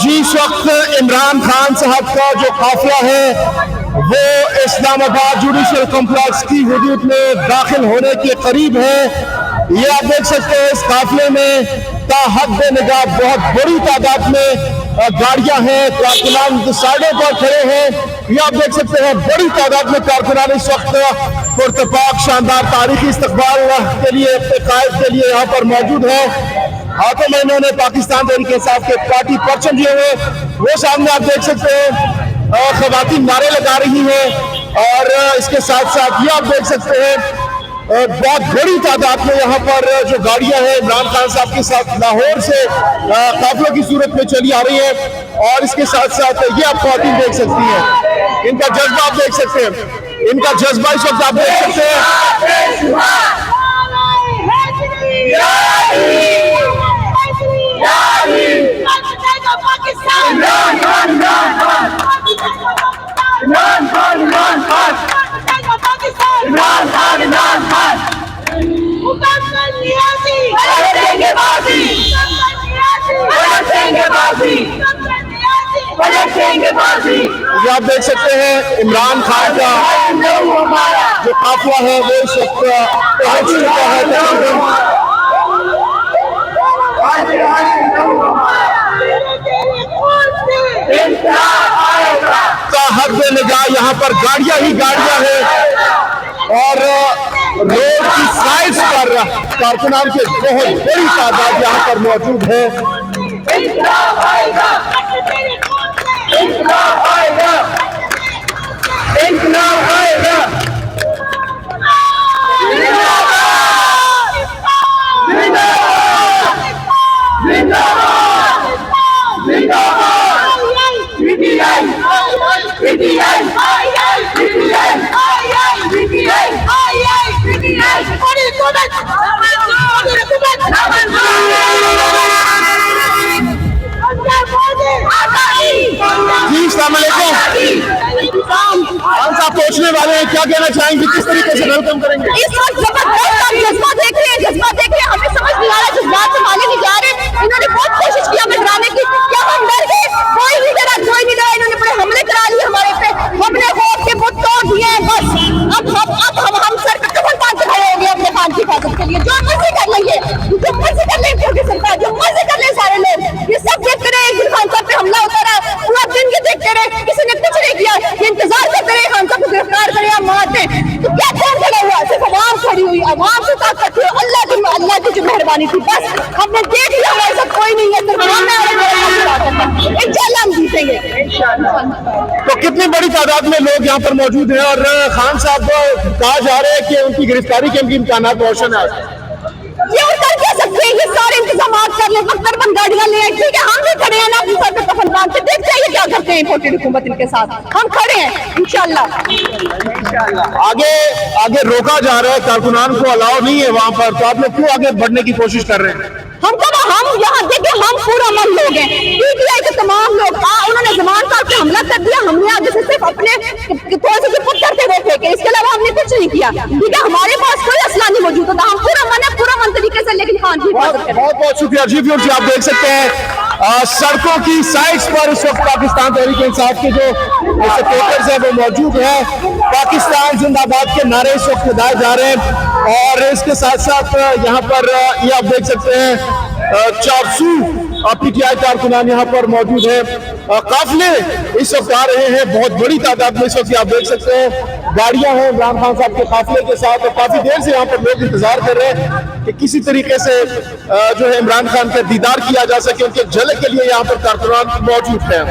جی اس وقت عمران خان صاحب کا جو قافلہ ہے وہ اسلام آباد جوڈیشل کمپلیکس کی حدود میں داخل ہونے کے قریب ہے. یہ آپ دیکھ سکتے ہیں اس قافلے میں تا حد نگاہ بہت بڑی تعداد میں گاڑیاں ہیں, کارکنان سائڈوں پر کھڑے ہیں. یہ آپ دیکھ سکتے ہیں بڑی تعداد میں کارکنان اس وقت پرتپاک شاندار تاریخی استقبال کے لیے اپنے قائد کے لیے یہاں پر موجود ہیں. ہاتھوں میں انہوں نے پاکستان تحریک انصاف کے پارٹی پرچم لیے ہوئے, وہ سامنے آپ دیکھ سکتے ہیں خواتین نعرے لگا رہی ہیں, اور اس کے ساتھ ساتھ یہ آپ دیکھ سکتے ہیں بہت بڑی تعداد میں یہاں پر جو گاڑیاں ہیں عمران خان صاحب کے ساتھ لاہور سے قافلوں کی صورت میں چلی آ رہی ہیں. اور اس کے ساتھ ساتھ یہ آپ خواتین دیکھ سکتی ہیں, ان کا جذبہ آپ دیکھ سکتے ہیں, ان کا جذبہ اس وقت آپ دیکھ سکتے ہیں. یہ آپ دیکھ سکتے ہیں عمران خان کا جو قافلہ ہے وہ اس وقت پہنچ چکا ہے. حد نگاہ یہاں پر گاڑیاں ہی گاڑیاں ہیں, اور روڈ کی سائڈز پر کارکنان کے بہت بڑی تعداد یہاں پر موجود ہے. جی السلام علیکم. خان صاحب پہنچنے والے ہیں, کیا کہنا چاہیں گے, کس طریقے سے ویلکم کریں گے؟ اس وقت زبردست ہم جذبہ دیکھ رہے ہیں, ہمیں سمجھ نہیں آ رہا, جذبات سنبھالے نہیں جا رہے. انہوں نے بہت کوشش کی ہمیں ڈرانے کی, کیا ہم ڈر گئے؟ کوئی نہیں ڈرا, کوئی نہیں ڈرا. انہوں نے بڑے حملے کرا لیے ہمارے پہ, ہم نے خوف کے بت توڑ دیے ہیں. بس اب ہم سر پہ کفن باندھ کے کھڑے ہو گئے اپنے خان کی حفاظت کے لیے. جو مرضی کر لیں گے, جو مرضی کر لیں گے سرکار, جو مرضی کر لیں سارے لوگ. یہ سب دیکھتے رہے ایک دن خان صاحب پہ حملہ ہوتا رہا, پورا دن یہ دیکھتے رہے, کسی نے کچھ نہیں کیا. یہ انتظار کرتے رہے خان صاحب کو گرفتار کرے یا مار دیں. تو کیا کون کھڑا ہوا؟ صرف عوام کھڑی ہوئی, عوام سے طاقت تھی, اللہ کی جو مہربانی تھی. بس ہم نے دیکھ لیا ہمارے ساتھ کوئی نہیں ہے, صرف عوام ہے. انشاءاللہ ہم جیتیں گے. تو کتنی بڑی تعداد میں لوگ یہاں پر موجود ہیں, اور خان صاحب کو کہا جا رہا ہے کہ ان کی گرفتاری کے امکانات روشن ہیں. یہ اور کر کیا سکتے ہیں, یہ سارے انتظامات کر لیں, وقت پر بند گاڑیاں لے آئے. ٹھیک ہے, ہم بھی کھڑے ہیں نا اپنے سر پہ کفن باندھ کے, دیکھتے ہیں یہ کیا کرتے ہیں امپورٹڈ حکومت ان کے ساتھ. ہم کھڑے ہیں انشاءاللہ. آگے روکا جا رہا ہے, کارکنان کو الاؤ نہیں ہے وہاں پر, تو آپ لوگ کیوں آگے بڑھنے کی کوشش کر رہے ہیں؟ ہم یہاں دیکھیں, ہم پورا من لوگ ہیں, پی ٹی آئی کے تمام لوگ. انہوں نے زمان صاحب پہ حملہ کر دیا, ہم نے آگے سے صرف اپنے تھوڑے سے جو پتھر تھے وہ پھینکے, اس کے علاوہ ہم نے کچھ نہیں کیا. ٹھیک ہے, ہمارے پاس کوئی اسلحہ نہیں موجود ہوتا. ہم پورا من طریقے سے, لیکن خان کی حفاظت کریں. بہت بہت شکریہ. جی ویور جی, آپ دیکھ سکتے ہیں سڑکوں کی سائڈز پر اس وقت پاکستان تحریک انصاف کے جو سپورٹرز ہیں وہ موجود ہیں. پاکستان زندہ باد کے نعرے اس وقت لگائے جا رہے ہیں, اور اس کے ساتھ ساتھ یہاں پر یہ آپ دیکھ سکتے ہیں 400 پی ٹی آئی کارکنان یہاں پر موجود ہیں. قافلے اس وقت آ رہے ہیں بہت بڑی تعداد میں. اس وقت آپ دیکھ سکتے ہیں گاڑیاں ہیں عمران خان صاحب کے قافلے کے ساتھ, اور کافی دیر سے یہاں پر لوگ انتظار کر رہے ہیں کہ کسی طریقے سے جو ہے عمران خان کا دیدار کیا جا سکے. ان کے جھلک کے لیے یہاں پر کارکنان موجود ہیں.